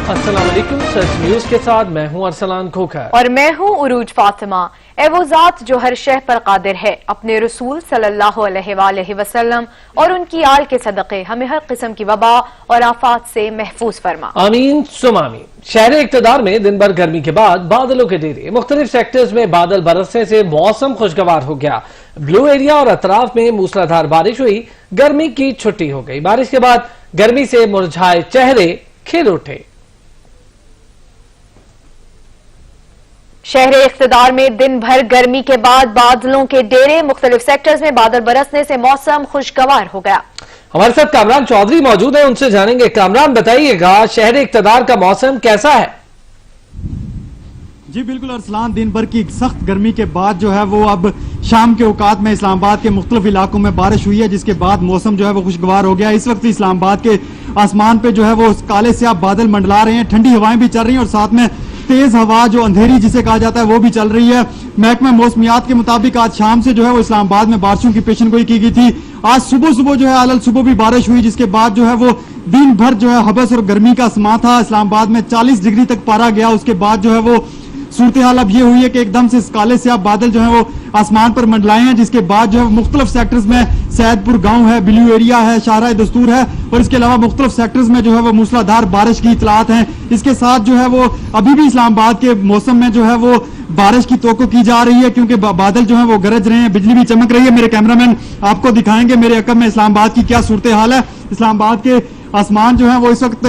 السلام علیکم، سچ نیوز کے ساتھ میں ہوں ارسلان کھوکھر اور میں ہوں عروج فاطمہ۔ اے وہ ذات جو ہر شے پر قادر ہے، اپنے رسول صلی اللہ علیہ وآلہ وسلم اور ان کی آل کے صدقے ہمیں ہر قسم کی وبا اور آفات سے محفوظ فرما۔ آمین ثم آمین۔ شہر اقتدار میں دن بھر گرمی کے بعد بادلوں کے ڈیرے، مختلف سیکٹرز میں بادل برسنے سے موسم خوشگوار ہو گیا۔ بلو ایریا اور اطراف میں موسلادھار بارش ہوئی، گرمی کی چھٹی ہو گئی۔ بارش کے بعد گرمی سے مرجھائے چہرے کھل اٹھے۔ شہر اقتدار میں دن بھر گرمی کے بعد بادلوں کے ڈیرے، مختلف سیکٹرز میں بادل برسنے سے موسم خوشگوار ہو گیا۔ ہمارے ساتھ کامران چودھری موجود ہیں، ان سے جانیں گے۔ کامران بتائیے گا، شہر اقتدار کا موسم کیسا ہے؟ جی بالکل ارسلان، دن بھر کی سخت گرمی کے بعد جو ہے وہ اب شام کے اوقات میں اسلام آباد کے مختلف علاقوں میں بارش ہوئی ہے، جس کے بعد موسم جو ہے وہ خوشگوار ہو گیا۔ اس وقت اسلام آباد کے آسمان پہ جو ہے وہ کالے سیاہ بادل منڈلا رہے ہیں، ٹھنڈی ہوائیں بھی چل رہی ہیں اور ساتھ میں تیز ہوا جو اندھیری جسے کہا جاتا ہے وہ بھی چل رہی ہے۔ محکمہ موسمیات کے مطابق آج شام سے جو ہے وہ اسلام آباد میں بارشوں کی پیشن گوئی کی گئی تھی۔ آج صبح جو ہے علل صبح بھی بارش ہوئی، جس کے بعد جو ہے وہ دن بھر جو ہے حبس اور گرمی کا سماں تھا۔ اسلام آباد میں 40 ڈگری تک پارا گیا۔ اس کے بعد جو ہے وہ صورتحال اب یہ ہوئی ہے کہ ایک دم سے کالے سیاہ بادل جو ہیں وہ آسمان پر منڈلائے ہیں، جس کے بعد جو ہے مختلف سیکٹرز میں سید پور گاؤں ہے، بلیو ایریا ہے، شاہراہ دستور ہے اور اس کے علاوہ مختلف سیکٹرز میں جو ہے وہ موسلادھار بارش کی اطلاعات ہیں۔ اس کے ساتھ جو ہے وہ ابھی بھی اسلام آباد کے موسم میں جو ہے وہ بارش کی توقع کی جا رہی ہے، کیونکہ بادل جو ہیں وہ گرج رہے ہیں، بجلی بھی چمک رہی ہے۔ میرے کیمرامین آپ کو دکھائیں گے میرے عقب میں اسلام آباد کی کیا صورتحال ہے۔ اسلام آباد کے آسمان جو ہیں وہ اس وقت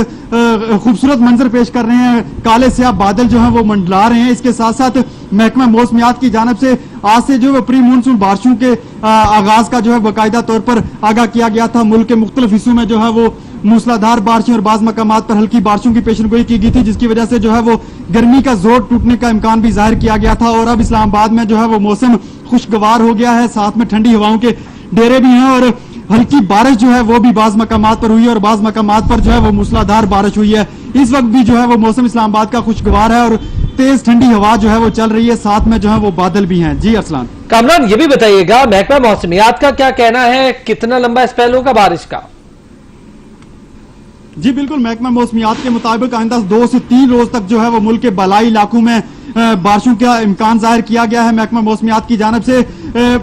خوبصورت منظر پیش کر رہے ہیں، کالے سیاہ بادل جو ہیں وہ منڈلا رہے ہیں۔ اس کے ساتھ ساتھ محکمہ موسمیات کی جانب سے آج سے جو ہے پری مونسون بارشوں کے آغاز کا جو ہے باقاعدہ طور پر آگاہ کیا گیا تھا۔ ملک کے مختلف حصوں میں جو ہے وہ موسلادھار بارشیں اور بعض مقامات پر ہلکی بارشوں کی پیشن گوئی کی گئی تھی، جس کی وجہ سے جو ہے وہ گرمی کا زور ٹوٹنے کا امکان بھی ظاہر کیا گیا تھا۔ اور اب اسلام آباد میں جو ہے وہ موسم خوشگوار ہو گیا ہے، ساتھ میں ٹھنڈی ہواؤں کے ڈیرے بھی ہیں اور ہلکی بارش جو ہے وہ بھی بعض مقامات پر ہوئی ہے اور بعض مقامات پر جو ہے وہ موسلادھار بارش ہوئی ہے۔ اس وقت بھی جو ہے وہ موسم اسلام آباد کا خوشگوار ہے اور تیز ٹھنڈی ہوا جو ہے وہ چل رہی ہے، ساتھ میں جو ہے وہ بادل بھی ہیں۔ جی ارسلان۔ کامران یہ بھی بتائیے گا، محکمہ موسمیات کا کیا کہنا ہے، کتنا لمبا اسپیل ہوگا بارش کا؟ جی بالکل، محکمہ موسمیات کے مطابق آئندہ 2 سے 3 روز تک جو ہے وہ ملک کے بالائی علاقوں میں بارشوں کا امکان ظاہر کیا گیا ہے۔ محکمہ موسمیات کی جانب سے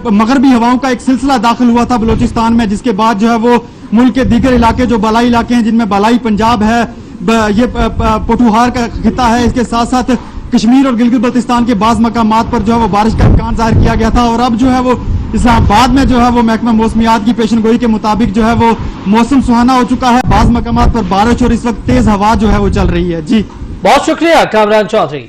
مغربی ہواؤں کا ایک سلسلہ داخل ہوا تھا بلوچستان میں، جس کے بعد جو ہے وہ ملک کے دیگر علاقے جو بالائی علاقے ہیں، جن میں بالائی پنجاب ہے، یہ پٹوہار کا خطہ ہے، اس کے ساتھ ساتھ کشمیر اور گلگت بلتستان کے بعض مقامات پر جو ہے وہ بارش کا امکان ظاہر کیا گیا تھا۔ اور اب جو ہے وہ اسلام آباد میں جو ہے وہ محکمہ موسمیات کی پیشن گوئی کے مطابق جو ہے وہ موسم سہانا ہو چکا ہے، بعض مقامات پر بارش اور اس وقت تیز ہوا جو ہے وہ چل رہی ہے۔ جی بہت شکریہ کامران چودھری۔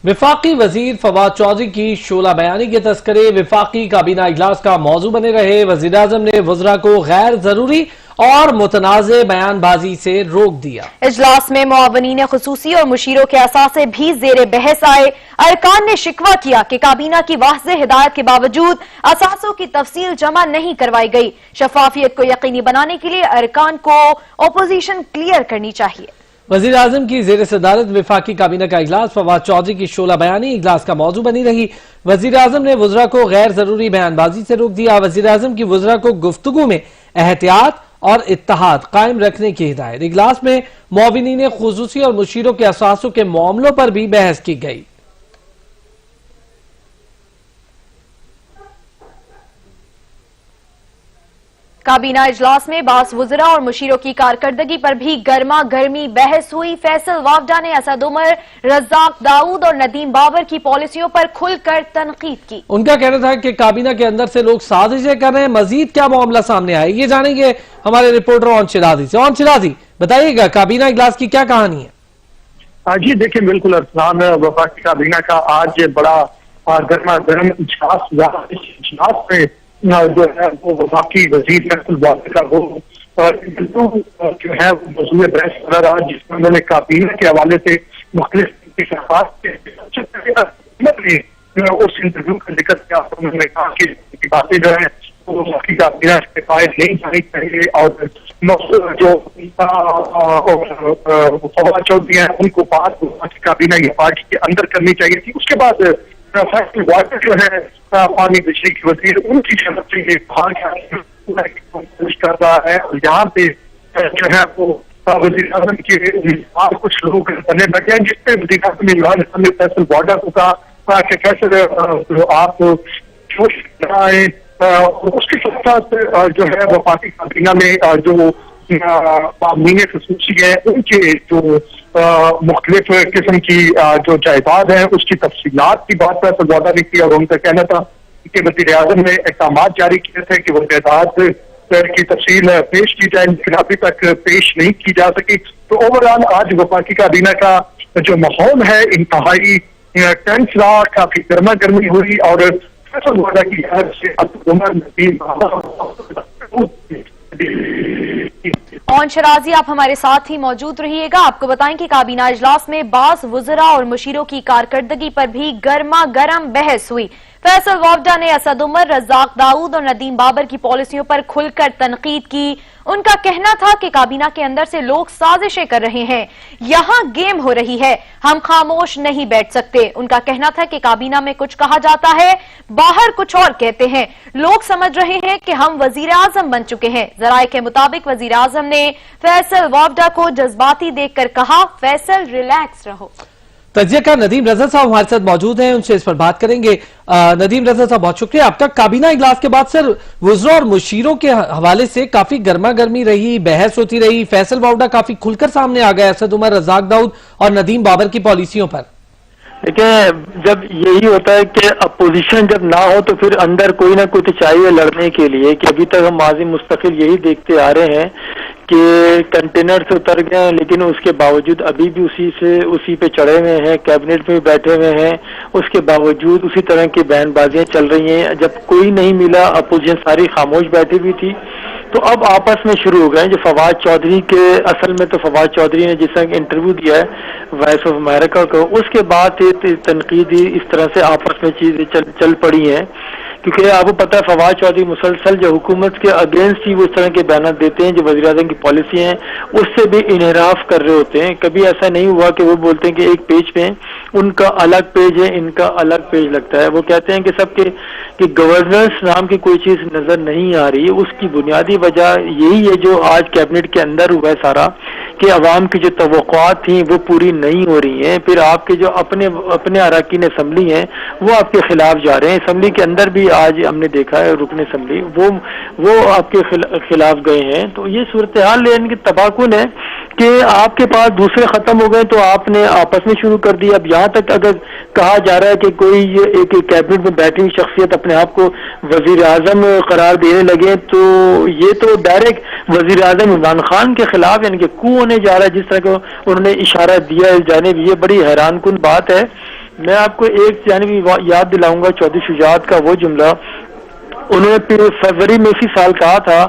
وفاقی وزیر فواد چودھری کی شعلہ بیانی کے تذکرے وفاقی کابینہ اجلاس کا موضوع بنے رہے۔ وزیراعظم نے وزراء کو غیر ضروری اور متنازع بیان بازی سے روک دیا۔ اجلاس میں معاونین خصوصی اور مشیروں کے اثاثے بھی زیر بحث آئے۔ ارکان نے شکوہ کیا کہ کابینہ کی واضح ہدایت کے باوجود اثاثوں کی تفصیل جمع نہیں کروائی گئی۔ شفافیت کو یقینی بنانے کے لیے ارکان کو اپوزیشن کلیئر کرنی چاہیے۔ وزیر اعظم کی زیر صدارت وفاقی کابینہ کا اجلاس فواد چودھری کی شعلہ بیانی اجلاس کا موضوع بنی رہی۔ وزیر اعظم نے وزراء کو غیر ضروری بیان بازی سے روک دیا۔ وزیر اعظم کی وزراء کو گفتگو میں احتیاط اور اتحاد قائم رکھنے کی ہدایت۔ اجلاس میں معاونین خصوصی اور مشیروں کے اثاثوں کے معاملوں پر بھی بحث کی گئی۔ کابینہ اجلاس میں بعض وزراء اور مشیروں کی کارکردگی پر بھی گرما گرمی بحث ہوئی۔ فیصل وافدہ نے اسد عمر، رزاق داؤد اور ندیم بابر کی پالیسیوں پر کھل کر تنقید کی۔ ان کا کہنا تھا کہ کابینہ کے اندر سے لوگ سازشیں کر رہے ہیں۔ مزید کیا معاملہ سامنے آئے، یہ جانیں گے ہمارے رپورٹر اون شرازی سے۔ اون شرازی بتائیے گا، کابینہ اجلاس کی کیا کہانی ہے؟ جی دیکھیں، بالکل ارسلان، وفاقی کابینہ کا آج بڑا گرما گرم اجلاس میں جو ہے وہ وفاقی وزیر فیصل وافدہ کا وہ جو ہے وہ موضوع بحث بنا رہا، جس میں انہوں نے کابینہ کے حوالے سے مختلف اس انٹرویو کا ذکر کیا۔ انہوں نے کہا کہ باتیں جو ہیں وہ وفاقی کابینہ سے فائد نہیں جانی چاہیے اور جو فواد چودھری ہیں ان کو بات وفاقی کابینہ یا پارٹی کے اندر کرنی چاہیے تھی۔ اس کے بعد فیصل وافدہ جو ہے پانی بجلی کے وزیر، ان کی جانب سے یہ کہا گیا कोशिश कर रहा है। और यहाँ पे जो है वो वज़ीर आज़म के उम्मीदवार कुछ लोग बने बैठे हैं, जिसपे वज़ीर आज़म इमरान खान ने फैसल वाडा को कहा कि फैसल आप जोश बनाए। उसके साथ साथ जो है वफाकी काबीना में जो मामलीन खसूसी है उनके जो मुख्तलिफ किस्म की जो जायदाद है उसकी तफसीलात की बात फैसल वाडा ने की। और उनका कहना था कि वज़ीर आज़म ने अहकाम जारी किए थे कि वो जायदाद की तफसील पेश की जाए, लेकिन अभी तक पेश नहीं की जा सकी। तो ओवरऑल आज वफाकी काबीना का जो माहौल है इंतहाई टेंस रहा, काफी गर्मा गर्मी हुई। और फैसल वाडा की याद से और शराजी आप हमारे साथ ही मौजूद रहिएगा। आपको बताएं कि काबीना इजलास में बास वुज़रा और मुशीरों की कारकर्दगी पर भी गर्मा गर्म बहस हुई। फैसल वावडा ने असद उमर, रज़ाक दाऊद और नदीम बाबर की पॉलिसियों पर खुलकर तनकीद की। उनका कहना था कि काबीना के अंदर से लोग साजिशें कर रहे हैं, यहां गेम हो रही है, हम खामोश नहीं बैठ सकते। उनका कहना था कि काबीना में कुछ कहा जाता है, बाहर कुछ और कहते हैं। लोग समझ रहे हैं कि हम वजीर आजम बन चुके हैं। जराये के मुताबिक वजीर आजम ने फैसल वावडा को जज्बाती देखकर कहा, फैसल रिलैक्स रहो। तजिया का नदीम रजा साहब हमारे साथ मौजूद हैं, उनसे इस पर बात करेंगे। नदीम रजा साहब बहुत शुक्रिया। अब तक काबीना इजलास के बाद सर वुज़रा और मुशीरों के हवाले से काफी गर्मा गर्मी रही, बहस होती रही। फैसल वावडा काफी खुलकर सामने आ गया असद उमर, रज़ाक दाऊद और नदीम बाबर की पॉलिसियों पर। देखिए, जब यही होता है कि अपोजिशन जब ना हो तो फिर अंदर कोई ना कोई तो चाहिए लड़ने के लिए। कि अभी तक हम माजी मुस्तकिल यही देखते आ रहे हैं कि कंटेनर से उतर गए हैं, लेकिन उसके बावजूद अभी भी उसी पे चढ़े हुए हैं, कैबिनेट में बैठे हुए हैं, उसके बावजूद उसी तरह की बयानबाजियां चल रही हैं। जब कोई नहीं मिला, अपोजिशन सारी खामोश बैठी हुई थी, तो अब आपस में शुरू हो गए। जो फवाद चौधरी के, असल में तो फवाद चौधरी ने जिस तरह इंटरव्यू दिया है वॉइस ऑफ अमेरिका को, उसके बाद तनकीदी इस तरह से आपस में चीजें चल पड़ी हैं। क्योंकि आपको पता है फवाद चौधरी मुसलसल जो हुकूमत के अगेंस्ट ही वो इस तरह के बयान देते हैं, जो वज़ीर आज़म की पॉलिसी हैं उससे भी इनहराफ कर रहे होते हैं। कभी ऐसा नहीं हुआ कि वो बोलते हैं कि एक पेज पे उनका अलग पेज है, इनका अलग पेज लगता है। वो कहते हैं कि सबके कि गवर्नेंस नाम की कोई चीज नजर नहीं आ रही है। उसकी बुनियादी वजह यही है जो आज कैबिनेट के अंदर हुआ है सारा, कि अवाम की जो तवक्कुआत थी वो पूरी नहीं हो रही हैं। फिर आपके जो अपने अरकान असम्बली हैं वो आपके खिलाफ जा रहे हैं। असम्बली के अंदर भी आज हमने देखा है रुकन असम्बली वो आपके खिलाफ गए हैं। तो ये सूरत हाल इनकी तबाकुन है कि आपके पास दूसरे खत्म हो गए तो आपने आपस में शुरू कर दिया। अब यहाँ तक अगर कहा जा रहा है कि कोई एक कैबिनेट में बैठी हुई शख्सियत अपने आप को वजीर आजम करार देने लगे, तो ये तो डायरेक्ट वजीर आजम इमरान खान के खिलाफ यानी कि कू होने जा रहा है, जिस तरह को उन्होंने इशारा दिया इस जानिब। ये बड़ी हैरान कुन बात है। मैं आपको एक जानिब याद दिलाऊंगा चौधरी शुजात का वो जुमला, उन्होंने फरवरी में इसी साल कहा था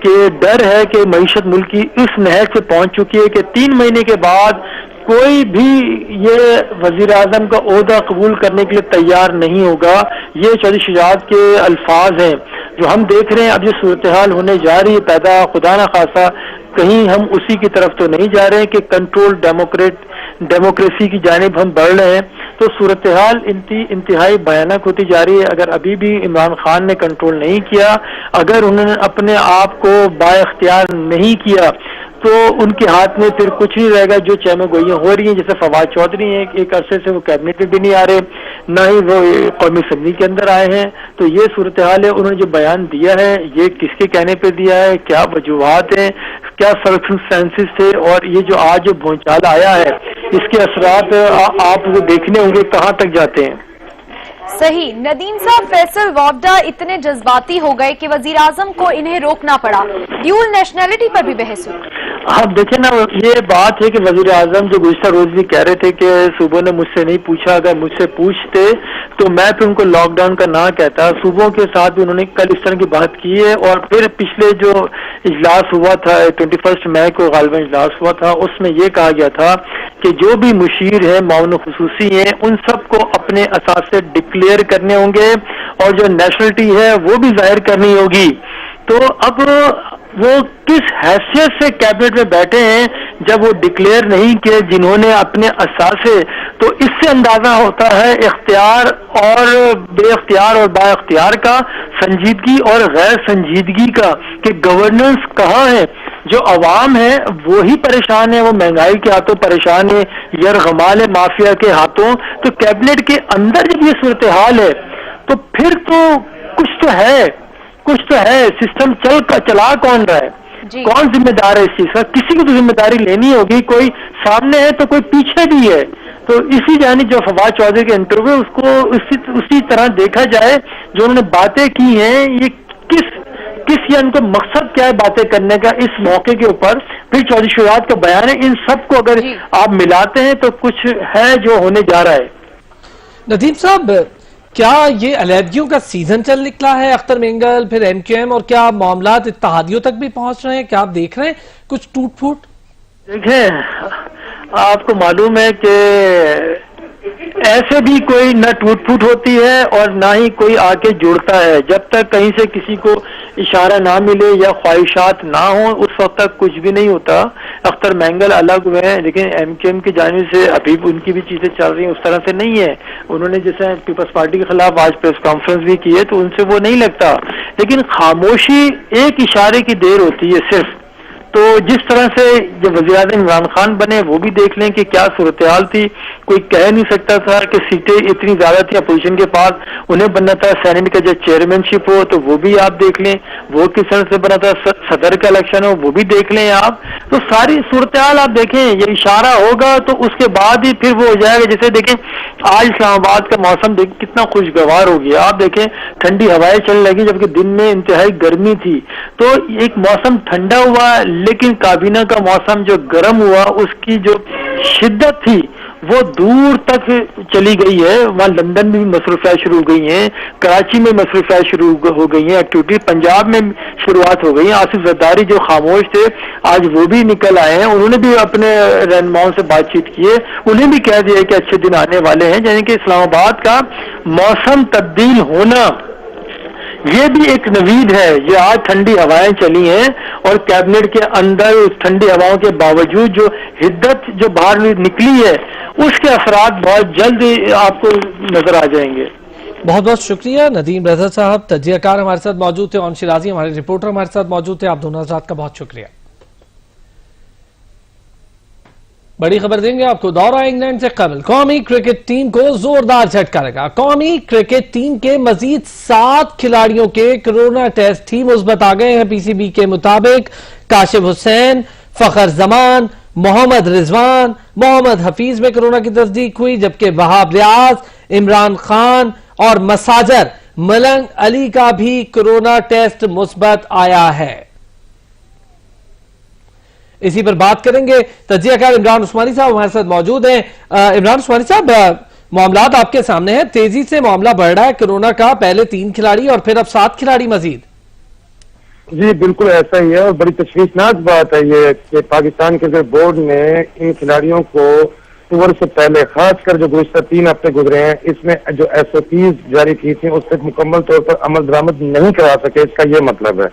कि डर है कि मईशत मुल्क की इस नहर से पहुंच चुकी है कि 3 महीने के बाद कोई भी ये वजीर आजम का ओहदा कबूल करने के लिए तैयार नहीं होगा। ये चौधरी शुजात के अल्फाज हैं जो हम देख रहे हैं। अब ये सूरत हाल होने जा रही है पैदा, खुदा न खासा कहीं हम उसी की तरफ तो नहीं जा रहे हैं कि कंट्रोल डेमोक्रेसी की जानिब हम बढ़ रहे हैं। तो सूरत हाल इंतहाई भयानक होती जा रही है। अगर अभी भी इमरान खान ने कंट्रोल नहीं किया, अगर उन्होंने अपने आप को बाइख्तियार नहीं किया, तो उनके हाथ में फिर कुछ नहीं रहेगा। जो चहमे गोइयां हो रही हैं, जैसे फवाद चौधरी हैं, एक अरसे से वो कैबिनेट में भी नहीं आ रहे, ना ही वो कौमी असम्बली के अंदर आए हैं। तो ये सूरत हाल है। उन्होंने जो बयान दिया है ये किसके कहने पे दिया है, क्या वजूहात हैं, क्या सर्कमस्टेंसेस थे, और ये जो आज जो भूचाल आया है इसके असरात आप वो देखने होंगे कहाँ तक जाते हैं। सही। नदीम साहब, फैसल वावडा इतने जज्बाती हो गए कि वजीर आजम को इन्हें रोकना पड़ा। ड्यूल नेशनैलिटी पर भी बहस हुई। आप देखें ना, ये बात है कि वजीर आजम जो गुज़िश्ता रोज भी कह रहे थे कि सूबों ने मुझसे नहीं पूछा, अगर मुझसे पूछते तो मैं फिर उनको लॉकडाउन का ना कहता। सूबों के साथ भी उन्होंने कल इस तरह की बात की है। और फिर पिछले जो इजलास हुआ था 21 मई को गालिबन इजलास हुआ था, उसमें यह कहा गया था कि जो भी मुशीर है माउन खुसूसी हैं उन सबको अपने असासे डिक्लेयर करने होंगे और जो नेशनलिटी है वो भी जाहिर करनी होगी। तो अब वो किस हैसियत से कैबिनेट में बैठे हैं جب وہ ڈکلیئر نہیں کیے جنہوں نے اپنے اثاثے، تو اس سے اندازہ ہوتا ہے اختیار اور بے اختیار اور با اختیار کا، سنجیدگی اور غیر سنجیدگی کا، کہ گورننس کہاں ہے۔ جو عوام ہے وہی پریشان ہے، وہ مہنگائی کے ہاتھوں پریشان ہے، یرغمال مافیا کے ہاتھوں۔ تو کیبنٹ کے اندر جب یہ صورتحال ہے تو پھر تو کچھ تو ہے، سسٹم چلا کون رہا ہے، جی کون ذمہ دار ہے اس چیز کا؟ کسی کو تو ذمہ داری لینی ہوگی، کوئی سامنے ہے تو کوئی پیچھے بھی ہے۔ تو اسی جانب جو فواد چودھری کے انٹرویو اس کو اسی طرح دیکھا جائے، جو انہوں نے باتیں کی ہیں، یہ کس یا ان کو مقصد کیا ہے باتیں کرنے کا اس موقع کے اوپر، پھر چودھری شجاعت کا بیان ہے، ان سب کو اگر آپ ملاتے ہیں تو کچھ ہے جو ہونے جا رہا ہے۔ ندیم صاحب، کیا یہ علیحدگیوں کا سیزن چل نکلا ہے؟ اختر مینگل، پھر ایم کیو ایم، اور کیا معاملات اتحادیوں تک بھی پہنچ رہے ہیں؟ کیا آپ دیکھ رہے ہیں کچھ ٹوٹ پھوٹ؟ دیکھیں، آپ کو معلوم ہے کہ ایسے بھی کوئی نہ ٹوٹ پھوٹ ہوتی ہے اور نہ ہی کوئی آ کے جڑتا ہے۔ جب تک کہیں سے کسی کو اشارہ نہ ملے یا خواہشات نہ ہوں اس وقت تک کچھ بھی نہیں ہوتا۔ اختر مینگل الگ ہوئے ہیں، لیکن ایم کیو ایم کی جانب سے ابھی ان کی بھی چیزیں چل رہی ہیں، اس طرح سے نہیں ہے۔ انہوں نے جیسے پیپلز پارٹی کے خلاف آج پریس کانفرنس بھی کی ہے تو ان سے وہ نہیں لگتا، لیکن خاموشی ایک اشارے کی دیر ہوتی ہے صرف۔ تو جس طرح سے جب وزیر اعظم عمران خان بنے وہ بھی دیکھ لیں کہ کیا صورتحال تھی، کوئی کہہ نہیں سکتا تھا کہ سیٹیں اتنی زیادہ تھیں اپوزیشن کے پاس، انہیں بننا تھا سینیٹ کا جو چیئرمین شپ ہو تو وہ بھی آپ دیکھ لیں، وہ کس طرح سے بنا تھا، صدر کا الیکشن ہو وہ بھی دیکھ لیں آپ۔ تو ساری صورتحال آپ دیکھیں، یہ اشارہ ہوگا تو اس کے بعد ہی پھر وہ ہو جائے گا۔ جیسے دیکھیں آج اسلام آباد کا موسم کتنا خوشگوار ہو گیا، آپ دیکھیں ٹھنڈی ہوائیں چلنے لگی جبکہ دن میں انتہائی گرمی تھی، تو ایک موسم ٹھنڈا ہوا، لیکن کابینہ کا موسم جو گرم ہوا اس کی جو شدت تھی وہ دور تک چلی گئی ہے۔ وہاں لندن میں بھی مصروفیات شروع ہو گئی ہیں، کراچی میں مصروفیات شروع ہو گئی ہیں، ایکٹیویٹی پنجاب میں شروعات ہو گئی ہیں۔ آصف زرداری جو خاموش تھے آج وہ بھی نکل آئے ہیں، انہوں نے بھی اپنے رہنماؤں سے بات چیت کی ہے، انہیں بھی کہہ دیا کہ اچھے دن آنے والے ہیں۔ یعنی کہ اسلام آباد کا موسم تبدیل ہونا یہ بھی ایک نوید ہے۔ یہ آج ٹھنڈی ہوائیں چلی ہیں اور کیبنٹ کے اندر اس ٹھنڈی ہواؤں کے باوجود جو حدت جو باہر نکلی ہے اس کے اثرات بہت جلد آپ کو نظر آ جائیں گے۔ بہت بہت شکریہ ندیم رضا صاحب، تجزیہ کار ہمارے ساتھ موجود تھے، اور شیرازی ہمارے رپورٹر ہمارے ساتھ موجود تھے۔ آپ دونوں حضرات کا بہت شکریہ۔ بڑی خبر دیں گے آپ کو، دورہ انگلینڈ سے قبل قومی کرکٹ ٹیم کو زوردار جھٹکا لگا۔ قومی کرکٹ ٹیم کے مزید 7 کھلاڑیوں کے کرونا ٹیسٹ ہی مثبت آ گئے ہیں۔ پی سی بی کے مطابق کاشف حسین، فخر زمان، محمد رضوان، محمد حفیظ میں کرونا کی تصدیق ہوئی، جبکہ وہاب ریاض، عمران خان اور مساجر ملنگ علی کا بھی کرونا ٹیسٹ مثبت آیا ہے۔ اسی پر بات کریں گے، تجزیہ کار عمران عثمانی صاحب ہمارے ساتھ موجود ہیں۔ عمران عثمانی صاحب، معاملات آپ کے سامنے ہیں، تیزی سے معاملہ بڑھ رہا ہے کرونا کا، پہلے 3 کھلاڑی اور پھر اب 7 کھلاڑی مزید۔ جی بالکل ایسا ہی ہے، اور بڑی تشویشناک بات ہے یہ کہ پاکستان کرکٹ بورڈ نے ان کھلاڑیوں کو ٹور سے پہلے، خاص کر جو گزشتہ 3 ہفتے گزرے ہیں، اس میں جو ایس او پیز جاری کی تھی اس پہ مکمل طور پر عمل درآمد نہیں کرا سکے، اس کا یہ مطلب ہے۔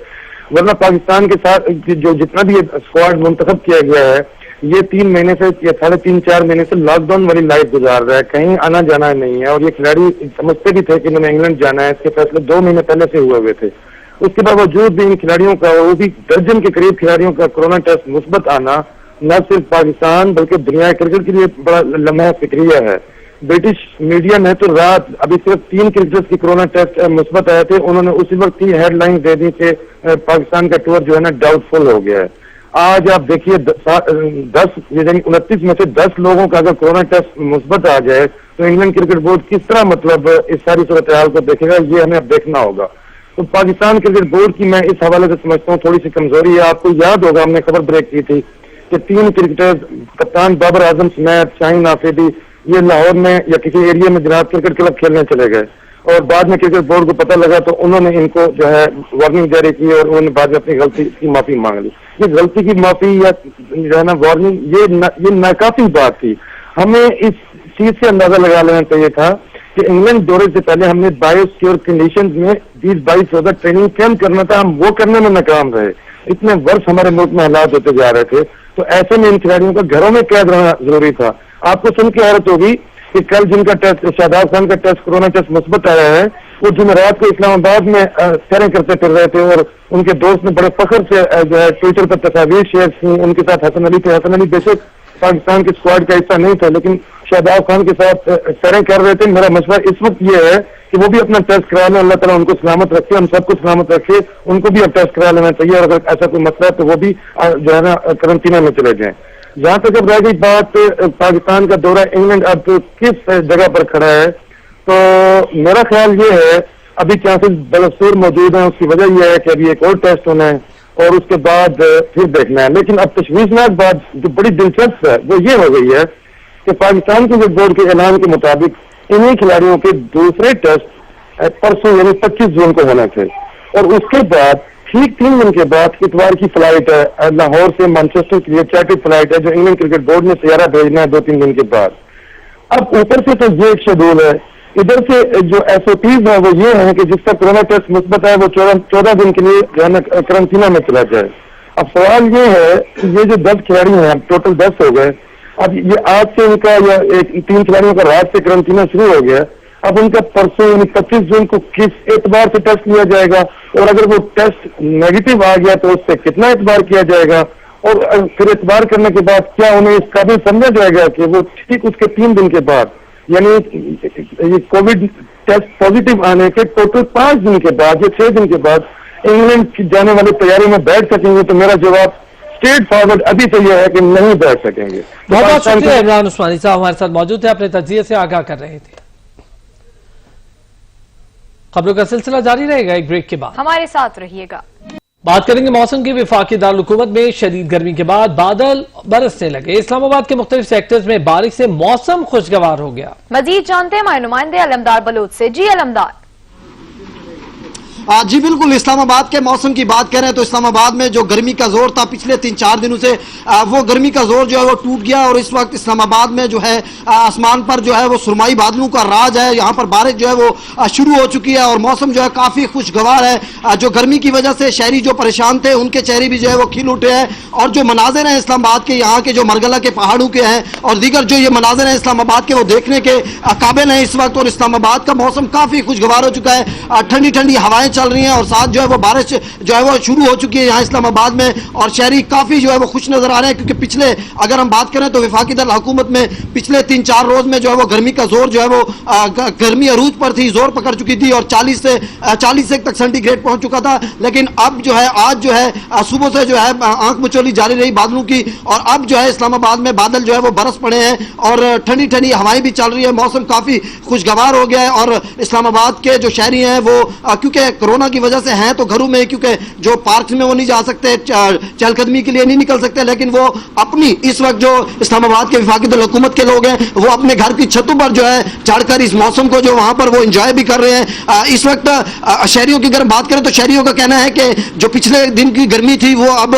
ورنہ پاکستان کے ساتھ جو جتنا بھی اسکواڈ منتخب کیا گیا ہے یہ 3 مہینے سے یا 3.5-4 مہینے سے لاک ڈاؤن والی لائف گزار رہا ہے، کہیں آنا جانا نہیں ہے، اور یہ کھلاڑی سمجھتے بھی تھے کہ انہوں نے انگلینڈ جانا ہے، اس کے فیصلے 2 مہینے پہلے سے ہوئے تھے۔ اس کے باوجود بھی ان کھلاڑیوں کا، وہ بھی درجن کے قریب کھلاڑیوں کا کرونا ٹیسٹ مثبت آنا نہ صرف پاکستان بلکہ دنیا کرکٹ کے لیے بڑا لمحہ فکریہ ہے۔ برٹش میڈیا نے تو رات ابھی صرف 3 کرکٹرز کی کرونا ٹیسٹ مثبت آئے تھے، انہوں نے اسی وقت ہی ہیڈ لائن دے دی کہ پاکستان کا ٹور جو ہے نا ڈاؤٹ فل ہو گیا ہے۔ آج آپ دیکھیے 10 یعنی 29 میں سے 10 لوگوں کا اگر کرونا ٹیسٹ مثبت آ جائے تو انگلینڈ کرکٹ بورڈ کس طرح مطلب اس ساری صورتحال کو دیکھے گا، یہ ہمیں اب دیکھنا ہوگا۔ تو پاکستان کرکٹ بورڈ کی میں اس حوالے سے سمجھتا ہوں تھوڑی سی کمزوری ہے۔ آپ کو یاد ہوگا ہم نے خبر بریک کی تھی کہ 3 کرکٹرز، کپتان بابر اعظم سمیت شاہین آفریدی، یہ لاہور میں یا کسی ایریا میں جناب کرکٹ کلب کھیلنے چلے گئے، اور بعد میں کرکٹ بورڈ کو پتہ لگا تو انہوں نے ان کو جو ہے وارننگ جاری کی اور انہوں نے بعد میں اپنی غلطی کی معافی مانگ لی۔ یہ غلطی کی معافی یا جو ہے نا وارننگ، یہ ناکافی بات تھی۔ ہمیں اس چیز سے اندازہ لگا لینا چاہیے تھا کہ انگلینڈ دورے سے پہلے ہم نے بایو سیکور کنڈیشنز میں 20-22 روزہ ٹریننگ کیمپ کرنا تھا، ہم وہ کرنے میں ناکام رہے۔ اتنے ورس ہمارے ملک میں حالات ہوتے جا رہے تھے، तो ऐसे में इन खिलाड़ियों का घरों में कैद रहना जरूरी था। आपको सुन के हैरत होगी कि कल जिनका टेस्ट, शादाब खान का टेस्ट, कोरोना टेस्ट मुस्बत आया है, वो जुमेरात को इस्लामाबाद में सैरें करते फिर रहे थे और उनके दोस्त ने बड़े फख्र से जो है ट्विटर पर तस्वीर शेयर की। उनके साथ हसन अली थे। हसन अली बेशक पाकिस्तान के स्क्वाड का हिस्सा नहीं था, लेकिन शादाब खान के साथ सैरें कर रहे थे। मेरा मशवरा इस वक्त ये है कि वो भी अपना टेस्ट करा लें। अल्लाह ताला उनको सलामत रखे, हम सबको सलामत रखे। उनको भी अब टेस्ट करा लेना चाहिए और अगर ऐसा कोई मसला है तो वो भी जो है ना करंटीना में चले जाएं। जहां तक अब रह गई बात पाकिस्तान का दौरा इंग्लैंड अब किस जगह पर खड़ा है, तो मेरा ख्याल ये है अभी चांसेस बलसूर मौजूद हैं। उसकी वजह यह है कि अभी एक और टेस्ट होना है और उसके बाद फिर देखना है। लेकिन अब तशवीशनाक बात जो बड़ी दिलचस्प है वो ये हो गई है कि पाकिस्तान के बोर्ड के ऐलान के मुताबिक इन्हीं खिलाड़ियों के दूसरे टेस्ट परसों यानी 25 जून को होने थे और उसके बाद ठीक 3 दिन के बाद इतवार की फ्लाइट है लाहौर से मैनचेस्टर के लिए चैरिटी फ्लाइट है जो इंग्लैंड क्रिकेट बोर्ड ने सैयारा भेजना है 2-3 दिन के बाद। अब ऊपर से तो ये एक शेड्यूल है, इधर से जो SOPs है वो ये है कि जिसका कोरोना टेस्ट मुस्बत है वो 14 दिन के लिए करंटीना में चला जाए। अब सवाल ये है कि ये जो 10 खिलाड़ी हैं, टोटल 10 हो गए, अब ये आज से इनका या 3 खिलाड़ियों का रात से करंटीना शुरू हो गया। अब उनका परसों यानी 25 जून को किस एतबार से टेस्ट लिया जाएगा और अगर वो टेस्ट नेगेटिव आ गया तो उससे कितना एतबार किया जाएगा और फिर एतबार करने के बाद क्या उन्हें इस काबिल समझा जाएगा कि वो ठीक उसके 3 दिन के बाद यानी ये कोविड टेस्ट पॉजिटिव आने के टोटल 5 दिन के बाद या 6 दिन के बाद इंग्लैंड की जाने वाली तैयारी में बैठ सकेंगे। तो मेरा जवाब स्ट्रेट फॉरवर्ड अभी से यह है कि नहीं बैठ सकेंगे। बहुत बहुत शुक्रिया इमरान उस्मानी साहब हमारे साथ मौजूद थे, अपने तजिए से आगाह कर रहे थे। खबरों का सिलसिला जारी रहेगा एक ब्रेक के बाद, हमारे साथ रहिएगा। बात करेंगे मौसम की। वफाकी दारुल हुकूमत में शदीद गर्मी के बाद बादल बरसने लगे। इस्लामाबाद के मुख्तलिफ सेक्टर्स में बारिश से मौसम खुशगवार हो गया। मजीद जानते हैं हमारे नुमाइंदे अलमदार बलोच से। जी अलमदार। जी बिल्कुल, इस्लामाबाद के मौसम की बात करें तो इस्लामाबाद में जो गर्मी का जोर था पिछले 3-4 दिनों से वो गर्मी का जोर जो है वो टूट गया और इस वक्त इस्लामाबाद में जो है आसमान पर जो है वो सुरमाई बादलों का राज है। यहाँ पर बारिश जो है वो शुरू हो चुकी है और मौसम जो है काफी खुशगवार है। जो गर्मी की वजह से शहरी जो परेशान थे उनके चेहरे भी जो है वो खिल उठे हैं और जो मनाजिर हैं इस्लामाबाद के, यहाँ के जो मरगला के पहाड़ों के हैं और दीगर जो ये मनाजिर हैं इस्लामाबाद के, वो देखने के काबिल हैं इस वक्त। और इस्लामाबाद का मौसम काफी खुशगवार हो चुका है, ठंडी ठंडी हवाएं चल रही हैं और साथ जो है वो बारिश जो है वो शुरू हो चुकी है यहाँ इस्लामाबाद में और शहरी काफी जो है वो खुश नजर आ रहे हैं क्योंकि पिछले अगर हम बात करें तो वफाकी दारुल हुकूमत में पिछले 3-4 रोज में जो है वो गर्मी का जोर जो है वो गर्मी अरूज पर थी, जोर पकड़ चुकी थी और 40 तक सेंटीग्रेड पहुंच चुका था। लेकिन अब जो है आज जो है सुबह से जो है आंख मचोली जारी रही बादलों की और अब जो है इस्लामाबाद में बादल जो है वो बरस पड़े हैं और ठंडी ठंडी हवाएं भी चल रही है। मौसम काफी खुशगवार हो गया है और इस्लामाबाद के जो शहरी हैं वो क्योंकि कोरोना की वजह से हैं तो घरों में, क्योंकि जो पार्क में वो नहीं जा सकते, चहलकदमी के लिए नहीं निकल सकते, लेकिन वो अपनी इस वक्त जो इस्लामाबाद के वफाकी दारुल हुकूमत के लोग हैं वो अपने घर की छतों पर जो है चढ़कर इस मौसम को जो वहां पर वो एंजॉय भी कर रहे हैं। इस वक्त शहरियों की अगर बात करें तो शहरियों का कहना है कि जो पिछले दिन की गर्मी थी वो अब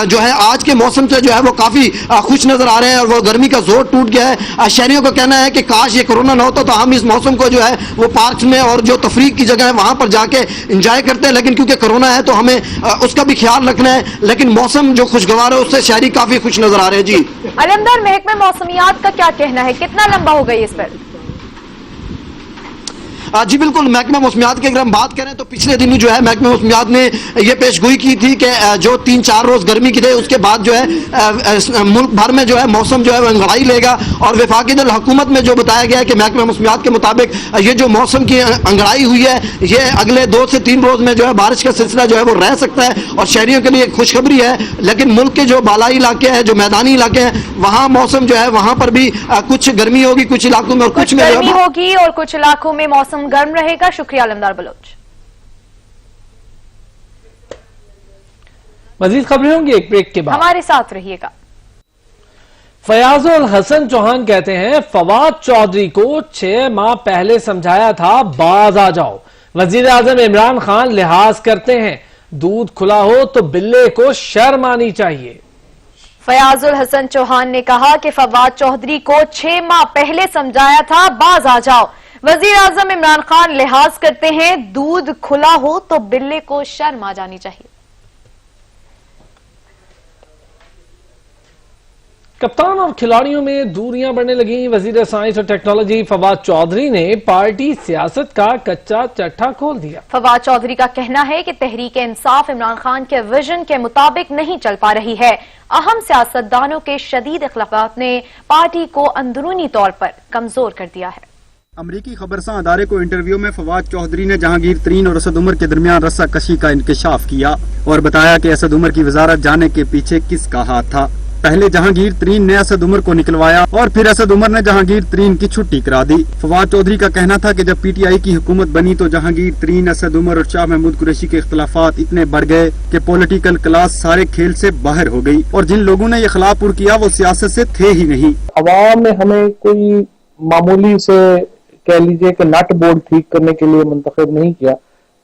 जो है आज के मौसम से जो है वो काफी खुश नजर आ रहे हैं और वो गर्मी का जोर टूट गया है। शहरियों का कहना है कि काश ये कोरोना न होता तो हम इस मौसम को जो है वो पार्क में और जो तफरीक की जगह है वहां पर जाके एंजॉय करते हैं, लेकिन क्योंकि कोरोना है तो हमें उसका भी ख्याल रखना है। लेकिन मौसम जो खुशगवार है उससे शहरी काफी खुश नजर आ रहे हैं। जी अलमदार, महकमे मौसमियात का क्या कहना है, कितना लंबा हो गई इस पर? जी बिल्कुल, महकमा मौसमियात की अगर हम बात करें तो पिछले दिनों जो है महकमा मौसमियात ने यह पेशगोई की थी कि जो 3-4 रोज गर्मी की थे उसके बाद जो है मुल्क भर में जो है मौसम जो है वो अंगड़ाई लेगा और वफाकी दारुल हुकूमत में जो बताया गया है कि महकमा मौसमियात के मुताबिक ये जो मौसम की अंगड़ाई हुई है ये अगले 2 से 3 रोज में जो है बारिश का सिलसिला जो है वो रह सकता है और शहरियों के लिए खुशखबरी है। लेकिन मुल्क के जो बालाई इलाके हैं, जो मैदानी इलाके हैं, वहाँ मौसम जो है वहाँ पर भी कुछ गर्मी होगी कुछ इलाकों में और कुछ में गर्मी होगी और कुछ इलाकों में मौसम गर्म रहेगा। शुक्रिया अलमदार बलोच। मजीद खबरें होंगी एक ब्रेक के बाद, हमारे साथ रहिएगा। फयाजुल हसन चौहान कहते हैं फवाद चौधरी को 6 माह पहले समझाया था बाज आ जाओ। वजीर आजम इमरान खान लिहाज करते हैं, दूध खुला हो तो बिल्ले को शर्म आनी चाहिए। फयाजुल हसन चौहान ने कहा कि फवाद चौधरी को 6 माह पहले समझाया था बाज आ जाओ। वजीर आजम इमरान खान लिहाज करते हैं, दूध खुला हो तो बिल्ले को शर्म आ जानी चाहिए। कप्तान और खिलाड़ियों में दूरियां बढ़ने लगी। वजीर साइंस और टेक्नोलॉजी फवाद चौधरी ने पार्टी सियासत का कच्चा चट्टा खोल दिया। फवाद चौधरी का कहना है कि तहरीक इंसाफ इमरान खान के विजन के मुताबिक नहीं चल पा रही है। अहम सियासतदानों के शदीद इख्लाफात ने पार्टी को अंदरूनी तौर पर कमजोर कर दिया है। अमरीकी खबरसां अदारे को इंटरव्यू में फवाद चौधरी ने जहांगीर तरीन और असद उमर के दरमियान रस्सा कशी का इंकशाफ किया और बताया कि असद उमर की वजारत जाने के पीछे किसका हाथ था। पहले जहांगीर तरीन ने असद उमर को निकलवाया और फिर असद उमर ने जहांगीर तरीन की छुट्टी करा दी। फवाद चौधरी का कहना था कि जब पीटीआई की हुकूमत बनी तो जहांगीर तरीन, असद उमर और शाह महमूद कुरैशी के इख्तलाफात इतने बढ़ गए कि पॉलिटिकल क्लास सारे खेल से बाहर हो गई और जिन लोगों ने ये खिलाफ पुर किया वो सियासत से थे ही नहीं। अवाम ने हमें कोई मामूली से कह लीजिए कि नट बोर्ड ठीक करने के लिए मुंतखब नहीं किया।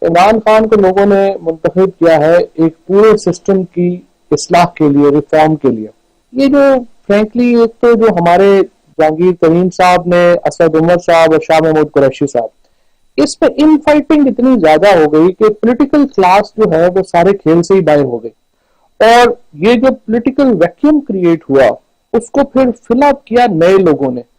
इमरान खान को लोगों ने मुंतखब किया है एक पूरे सिस्टम की इस्लाह के लिए, रिफॉर्म के लिए। ये जो फ्रैंकली एक तो जो हमारे जहांगीर तरीन साहब ने, असद उमर साहब और शाह महमूद कुरैशी साहब, इसमें इन फाइटिंग इतनी ज्यादा हो गई कि पॉलिटिकल क्लास जो है वो सारे खेल से ही बाहर हो गई और ये जो पॉलिटिकल वैक्यूम क्रिएट हुआ उसको फिर फिलअप किया नए लोगों ने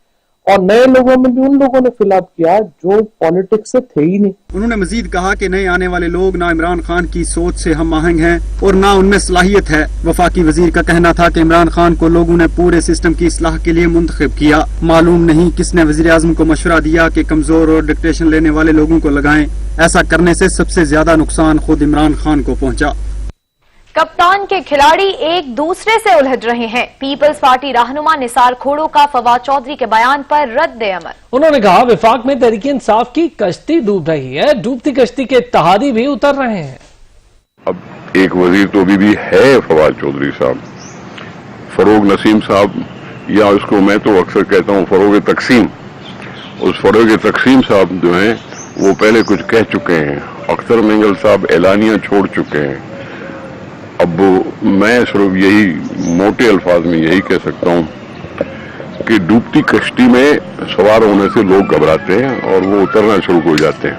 और नए लोगों में भी उन लोगों ने फिलअप किया जो पॉलिटिक्स से थे ही नहीं। उन्होंने मजीद कहा कि नए आने वाले लोग ना इमरान खान की सोच से हम आहंग हैं और ना उनमें सलाहियत है। वफाकी वजीर का कहना था कि इमरान खान को लोगों ने पूरे सिस्टम की इस्लाह के लिए मुंतखब किया। मालूम नहीं किसने वजीर आजम को मशवरा दिया कि कमजोर और डिक्टेशन लेने वाले लोगों को लगाएं। ऐसा करने से सबसे ज्यादा नुकसान खुद इमरान खान को पहुंचा। कप्तान के खिलाड़ी एक दूसरे से उलझ रहे हैं। पीपल्स पार्टी रहनुमा निसार खोड़ो का फवाद चौधरी के बयान पर रद्द अमल। उन्होंने कहा विफाक में तहरीक इंसाफ की कश्ती डूब रही है, डूबती कश्ती के इत्तेहादी भी उतर रहे हैं। अब एक वजीर तो अभी भी है फवाद चौधरी साहब, फरोग नसीम साहब, या उसको मैं तो अक्सर कहता हूँ फरोग तकसीम। उस फरोग तकसीम साहब जो हैं वो पहले कुछ कह चुके हैं। अख्तर मेंगल साहब एलानिया छोड़ चुके हैं। अब मैं सिर्फ यही मोटे अल्फाज में यही कह सकता हूं कि डूबती कश्ती में सवार होने से लोग घबराते हैं और वो उतरना शुरू हो जाते हैं।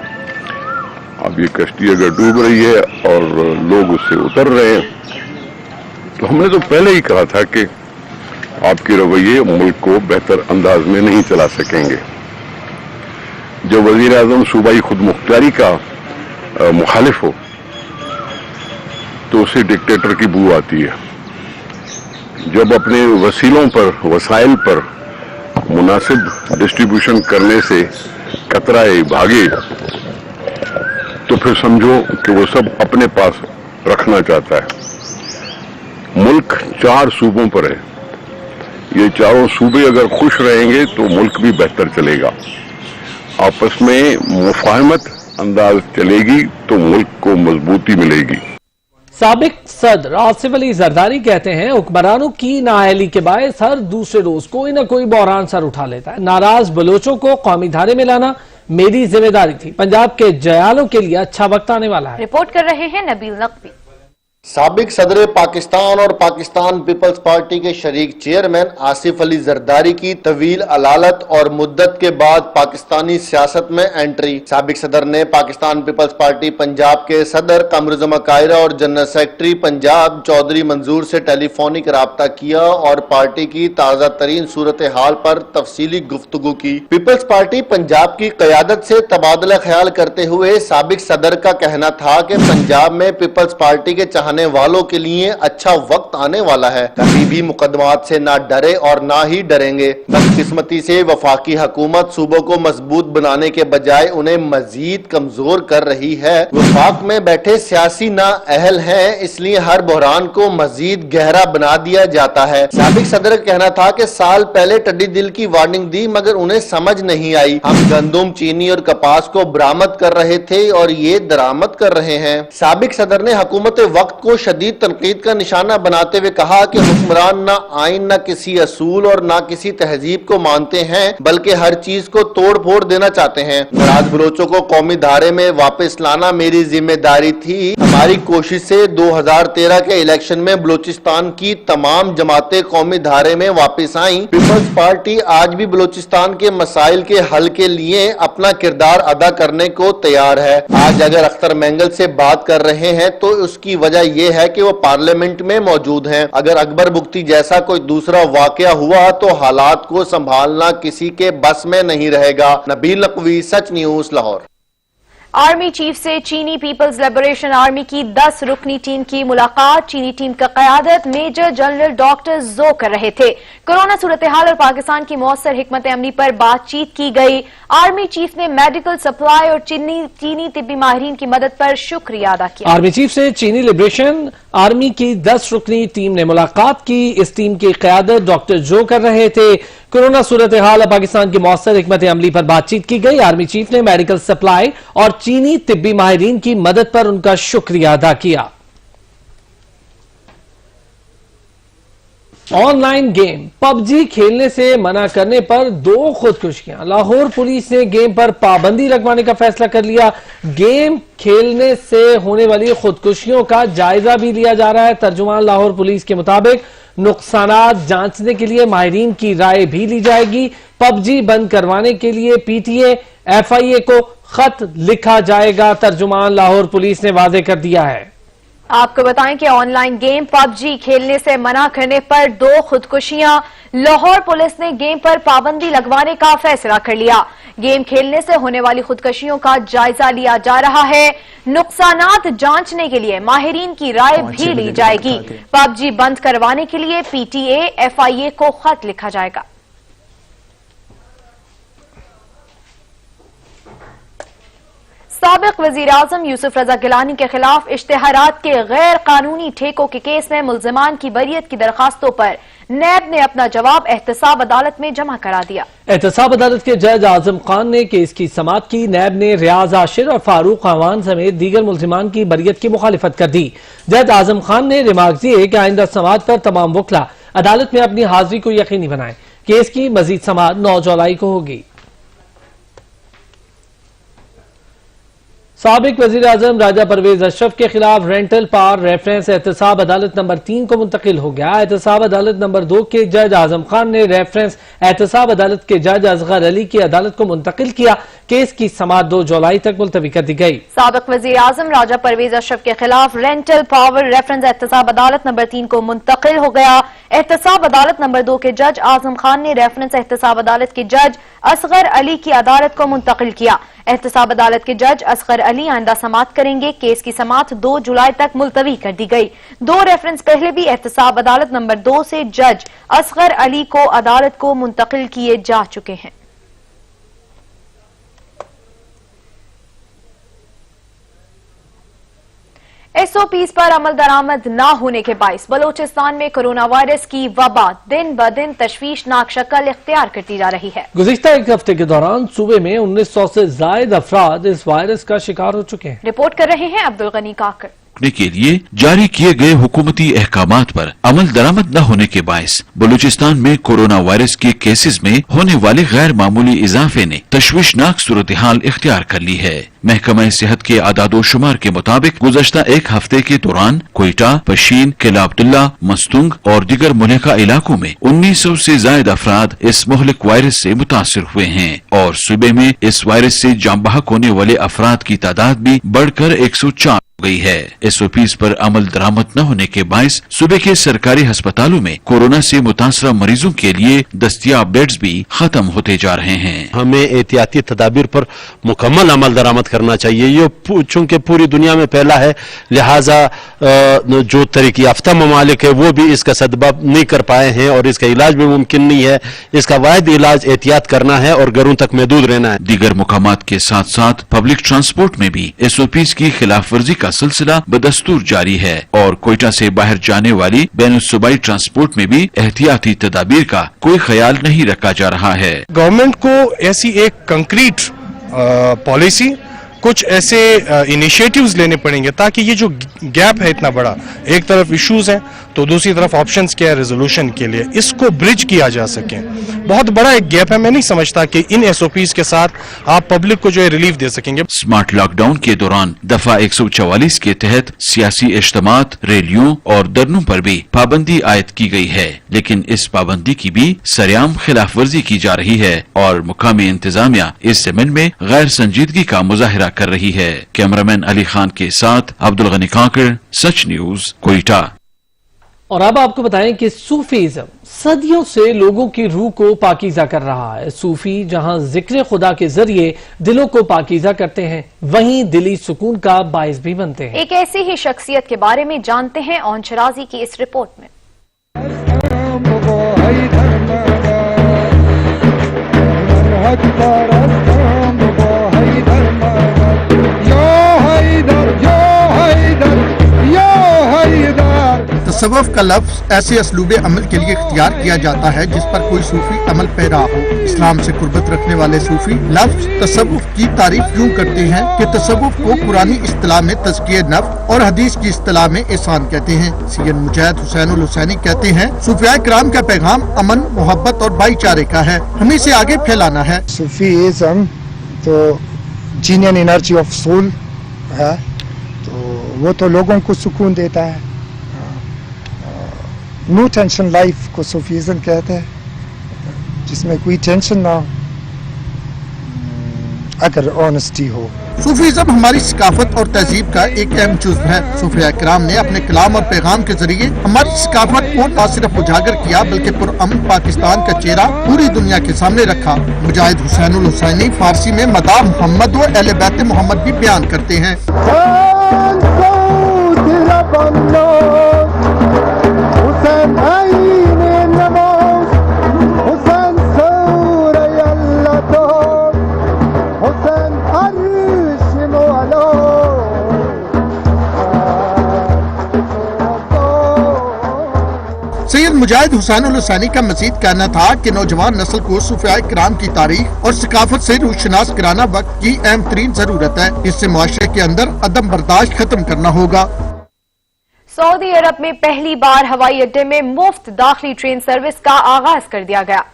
अब ये कश्ती अगर डूब रही है और लोग उससे उतर रहे हैं तो हमने तो पहले ही कहा था कि आपके रवैये मुल्क को बेहतर अंदाज में नहीं चला सकेंगे। जब वजीर आजम सूबाई खुद मुख्तारी का मुखालिफ हो तो उसे डिक्टेटर की बू आती है। जब अपने वसीलों पर, वसाइल पर मुनासिब डिस्ट्रीब्यूशन करने से कतराए भागे तो फिर समझो कि वो सब अपने पास रखना चाहता है। मुल्क 4 सूबों पर है। ये चारों सूबे अगर खुश रहेंगे तो मुल्क भी बेहतर चलेगा। आपस में मुफाहमत अंदाज चलेगी तो मुल्क को मजबूती मिलेगी। साबिक सदर आसिफ अली जरदारी कहते हैं हुक्मरानों की नाअहली के बायस हर दूसरे रोज कोई न कोई बहरान सर उठा लेता है। नाराज बलोचों को कौमी धारे में लाना मेरी जिम्मेदारी थी। पंजाब के जयालों के लिए अच्छा वक्त आने वाला है। रिपोर्ट कर रहे हैं नबील नकवी। साबिक सदर पाकिस्तान और पाकिस्तान पीपल्स पार्टी के शरीक चेयरमैन आसिफ अली जरदारी की तवील अलालत और मुद्दत के बाद पाकिस्तानी सियासत में एंट्री। साबिक सदर ने पाकिस्तान पीपल्स पार्टी पंजाब के सदर कमरुज़्ज़मा कायरा और जनरल सेक्रेटरी पंजाब चौधरी मंजूर से टेलीफोनिक राब्ता किया और पार्टी की ताज़ा तरीन सूरत हाल पर तफसीली गुफ्तगू की। पीपल्स पार्टी पंजाब की क़यादत से तबादला ख्याल करते हुए साबिक सदर का कहना था कि पंजाब में पीपल्स पार्टी के चाहने वालों के लिए अच्छा वक्त आने वाला है। कभी भी मुकदमात से ना डरे और ना ही डरेंगे। बदकिस्मती से वफाकी हुकूमत सूबों को मजबूत बनाने के बजाय उन्हें मजीद कमजोर कर रही है। वफाक में बैठे सियासी ना अहल हैं, इसलिए हर बहरान को मजीद गहरा बना दिया जाता है। साबिक सदर का कहना था कि साल पहले टड्डी दिल की वार्निंग दी मगर उन्हें समझ नहीं आई। हम गंदुम, चीनी और कपास को बरामद कर रहे थे और ये दरामद कर रहे हैं। साबिक सदर ने हुकूमत वक्त को शदीद तनकीद का निशाना बनाते हुए कहा कि हुक्मरान ना आइन, ना किसी असूल और ना किसी तहजीब को मानते हैं बल्कि हर चीज को तोड़ फोड़ देना चाहते हैं। नाराज बलोचों को कौमी धारे में वापस लाना मेरी जिम्मेदारी थी। हमारी कोशिश से 2013 के इलेक्शन में बलूचिस्तान की तमाम जमातें कौमी धारे में वापस आईं। पीपल्स पार्टी आज भी बलूचिस्तान के मसाइल के हल के लिए अपना किरदार अदा करने को तैयार है। आज अगर अख्तर मेंगल से बात कर रहे हैं तो उसकी वजह یہ ہے کہ وہ پارلیمنٹ میں موجود ہیں. اگر اکبر بگٹی جیسا کوئی دوسرا واقعہ ہوا تو حالات کو سنبھالنا کسی کے بس میں نہیں رہے گا. نبیل نقوی، سچ نیوز، لاہور. آرمی چیف سے چینی پیپلز لبریشن آرمی کی 10 رکنی ٹیم کی ملاقات. چینی ٹیم کا قیادت میجر جنرل ڈاکٹر زو کر رہے تھے. کورونا صورتحال اور پاکستان کی مؤثر حکمت عملی پر بات چیت کی گئی. آرمی چیف نے میڈیکل سپلائی اور چینی طبی ماہرین کی مدد پر شکریہ ادا کیا. آرمی چیف سے چینی لبریشن آرمی کی 10 رکنی ٹیم نے ملاقات کی. اس ٹیم کی قیادت ڈاکٹر جو کر رہے تھے. کورونا صورتحال اور پاکستان کی مؤثر حکمت عملی پر بات چیت کی گئی. آرمی چیف نے میڈیکل سپلائی اور چینی طبی ماہرین کی مدد پر ان کا شکریہ ادا کیا. آن لائن گیم پب جی کھیلنے سے منع کرنے پر 2 خودکشیاں. لاہور پولیس نے گیم پر پابندی لگوانے کا فیصلہ کر لیا. گیم کھیلنے سے ہونے والی خودکشیوں کا جائزہ بھی لیا جا رہا ہے. ترجمان لاہور پولیس کے مطابق نقصانات جانچنے کے لیے ماہرین کی رائے بھی لی جائے گی. پب جی بند کروانے کے لیے پی ٹی اے ایف آئی اے کو خط لکھا جائے گا. ترجمان لاہور پولیس نے واضح کر دیا ہے. آپ کو بتائیں کہ آن لائن گیم پب جی کھیلنے سے منع کرنے پر 2 خودکشیاں. لاہور پولیس نے گیم پر پابندی لگوانے کا فیصلہ کر لیا. گیم کھیلنے سے ہونے والی خودکشیوں کا جائزہ لیا جا رہا ہے. نقصانات جانچنے کے لیے ماہرین کی رائے بھی لی جائے گی. پب جی بند کروانے کے لیے پی ٹی اے ایف آئی اے کو خط لکھا جائے گا. سابق وزیر اعظم یوسف رضا گیلانی کے خلاف اشتہارات کے غیر قانونی ٹھیکوں کے کیس میں ملزمان کی بریت کی درخواستوں پر نیب نے اپنا جواب احتساب عدالت میں جمع کرا دیا. احتساب عدالت کے جج اعظم خان نے کیس کی سماعت کی. نیب نے ریاض عاشر اور فاروق اعوان سمیت دیگر ملزمان کی بریت کی مخالفت کر دی. جج اعظم خان نے ریمارک دیے کہ آئندہ سماعت پر تمام وکلا عدالت میں اپنی حاضری کو یقینی بنائیں. کیس کی مزید سماعت 9 جولائی کو ہوگی. سابق وزیر اعظم راجہ پرویز اشرف کے خلاف رینٹل پار ریفرنس احتساب عدالت نمبر 3 کو منتقل ہو گیا. احتساب عدالت نمبر 2 کے جج اعظم خان نے ریفرنس احتساب عدالت کے جج اصغر علی کی عدالت کو منتقل کیا. کیس کی سماعت 2 جولائی تک ملتوی کر دی گئی. سابق وزیر اعظم راجہ پرویز اشرف کے خلاف رینٹل پاور ریفرنس احتساب عدالت نمبر 3 کو منتقل ہو گیا. احتساب عدالت نمبر 2 کے جج اعظم خان نے ریفرنس احتساب عدالت کے جج اصغر علی کی عدالت کو منتقل کیا. احتساب عدالت کے جج اصغر علی آئندہ سماعت کریں گے. کیس کی سماعت 2 جولائی تک ملتوی کر دی گئی. 2 ریفرنس پہلے بھی احتساب عدالت نمبر 2 سے جج اصغر علی کو عدالت کو منتقل کیے جا چکے ہیں. ایس او پیز پر عمل درآمد نہ ہونے کے باعث بلوچستان میں کورونا وائرس کی وبا دن بدن تشویشناک شکل اختیار کرتی جا رہی ہے. گزشتہ ایک ہفتے کے دوران صوبے میں 1900 سے زائد افراد اس وائرس کا شکار ہو چکے ہیں. رپورٹ کر رہے ہیں عبدالغنی کاکر. کے لیے جاری کیے گئے حکومتی احکامات پر عمل درآمد نہ ہونے کے باعث بلوچستان میں کورونا وائرس کے کیسز میں ہونے والے غیر معمولی اضافے نے تشویشناک صورتحال اختیار کر لی ہے. محکمہ صحت کے اعداد و شمار کے مطابق گزشتہ ایک ہفتے کے دوران کوئٹہ، پشین، قلعہ عبداللہ، مستنگ اور دیگر ملحقہ علاقوں میں 1900 سے زائد افراد اس مہلک وائرس سے متاثر ہوئے ہیں اور صوبے میں اس وائرس سے جاں بحق ہونے والے افراد کی تعداد بھی بڑھ کر 104 گئی ہے. ایس او پیز پر عمل درآمد نہ ہونے کے باعث صوبے کے سرکاری ہسپتالوں میں کورونا سے متاثرہ مریضوں کے لیے دستیاب بیڈز بھی ختم ہوتے جا رہے ہیں. ہمیں احتیاطی تدابیر پر مکمل عمل درآمد کرنا چاہیے. یہ چونکہ پوری دنیا میں پھیلا ہے، لہٰذا جو ترقی یافتہ ممالک ہے وہ بھی اس کا سدباب نہیں کر پائے ہیں اور اس کا علاج بھی ممکن نہیں ہے. اس کا واحد علاج احتیاط کرنا ہے اور گھروں تک محدود رہنا ہے. دیگر مقامات کے ساتھ ساتھ پبلک ٹرانسپورٹ میں بھی ایس او پیز کی خلاف ورزی کا سلسلہ بدستور جاری ہے اور کوئٹہ سے باہر جانے والی بین الصوبائی ٹرانسپورٹ میں بھی احتیاطی تدابیر کا کوئی خیال نہیں رکھا جا رہا ہے. گورنمنٹ کو ایسی ایک کنکریٹ پالیسی، کچھ ایسے انیشیٹیوز لینے پڑیں گے تاکہ یہ جو گیپ ہے اتنا بڑا، ایک طرف ایشوز ہیں تو دوسری طرف آپشنز کیا ہے ریزولوشن کے لیے، اس کو برج کیا جا سکے. بہت بڑا ایک گیپ ہے. میں نہیں سمجھتا کہ ان ایس او پیز کے ساتھ آپ پبلک کو جو ہے ریلیف دے سکیں گے. سمارٹ لاک ڈاؤن کے دوران دفعہ 144 کے تحت سیاسی اجتماعات، ریلیوں اور دھرنوں پر بھی پابندی عائد کی گئی ہے، لیکن اس پابندی کی بھی سریعام خلاف ورزی کی جا رہی ہے اور مقامی انتظامیہ اس ضمن میں غیر سنجیدگی کا مظاہرہ कर रही है। कैमरामैन अली खान के साथ अब्दुल गनी काकर, सच न्यूज, कोयटा। और अब आपको बताएं कि सूफीज़्म सदियों से लोगों की रूह को पाकीज़ा कर रहा है। सूफी जहां जिक्र खुदा के जरिए दिलों को पाकीज़ा करते हैं, वहीं दिली सुकून का बाइस भी बनते हैं। एक ऐसी ही शख्सियत के बारे में जानते हैं ओन शराजी की इस रिपोर्ट में। तसव्वुफ का लफ्ज ऐसे असलूब अमल के लिए इख्तियार किया जाता है जिस पर कोई सूफी अमल पैरा हो। इस्लाम से कुर्बत रखने वाले सूफी लफ्ज तसव्वुफ की तारीफ यूं करते हैं कि तसव्वुफ को पुरानी इस्तिलाह में तज़किये नफ्स और हदीस की इस्तिलाह में एहसान कहते हैं। सैयद मुजाहिद हुसैनुल हुसैनी कहते हैं, सूफिया किराम का पैगाम अमन, मोहब्बत और भाईचारे का है, हमें इसे आगे फैलाना है। सूफीज़्म तो जीनियन एनर्जी ऑफ सोल है, तो वो तो लोगों को सुकून देता है। नो टेंशन लाइफ को सूफीज़्म कहते हैं, जिसमें कोई टेंशन ना हो, अगर ऑनेस्टी हो। सूफीज़्म हमारी सकाफत और तहजीब का एक अहम जुज़्व है। सूफिया किराम ने अपने कलाम और पैगाम के जरिए हमारी सकाफत को न सिर्फ उजागर किया बल्कि पुरअमन पाकिस्तान का चेहरा पूरी दुनिया के सामने रखा। मुजाहिद हुसैनुल हुसैनी फारसी में मदा मोहम्मद व अहले बैत मोहम्मद भी बयान करते हैं। सैयद मुजाहिद हुसैनुल हुसैनी का मजीद कहना था कि नौजवान नस्ल को सूफिया किराम की तारीख और सकाफत से रूशनास कराना वक्त की अहम तरीन जरूरत है। इससे मुआशरे के अंदर अदम बर्दाश्त खत्म करना होगा। सऊदी अरब में पहली बार हवाई अड्डे में मुफ्त दाखिली ट्रेन सर्विस का आगाज कर दिया गया।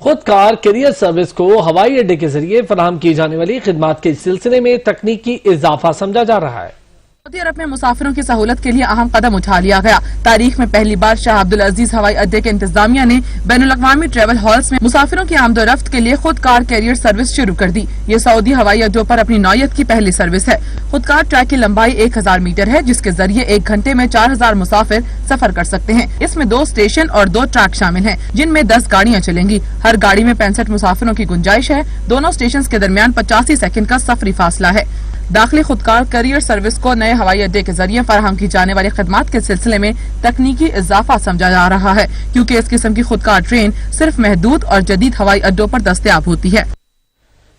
खुदकार कैरियर सर्विस को हवाई अड्डे के जरिए फराहम की जाने वाली खिदमात के सिलसिले में तकनीकी इजाफा समझा जा रहा है। सऊदी अरब में मुसाफिरों की सहूलत के लिए अहम कदम उठा लिया गया। तारीख में पहली बार शाह अब्दुल अजीज हवाई अड्डे के इंतजामिया ने बैनुल अक़वामी ट्रेवल हॉल्स में मुसाफिरों की आमदोरफ्त के लिए खुदकार कैरियर सर्विस शुरू कर दी। ये सऊदी हवाई अड्डों पर अपनी नौयत की पहली सर्विस है। खुदकार ट्रैक की लंबाई 1000 मीटर है, जिसके जरिए 1 घंटे में 4000 मुसाफिर सफर कर सकते हैं। इसमें 2 स्टेशन और 2 ट्रैक शामिल हैं, जिनमें 10 गाड़ियाँ चलेंगी। हर गाड़ी में 65 मुसाफिरों की गुंजाइश है। दोनों स्टेशन के दरमियान 85 सेकंड का सफरी फासला है। दाखिली खुदकार कैरियर सर्विस को नए हवाई अड्डे के जरिए फराहम की जाने वाली खदमात के सिलसिले में तकनीकी इजाफा समझा जा रहा है, क्योंकि इस किस्म की खुदकार ट्रेन सिर्फ महदूद और जदीद हवाई अड्डों पर दस्तयाब होती है।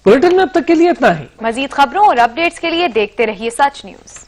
बुलेटिन में अब तक के लिए इतना ही। मजीद खबरों और अपडेट्स के लिए देखते रहिए सच न्यूज।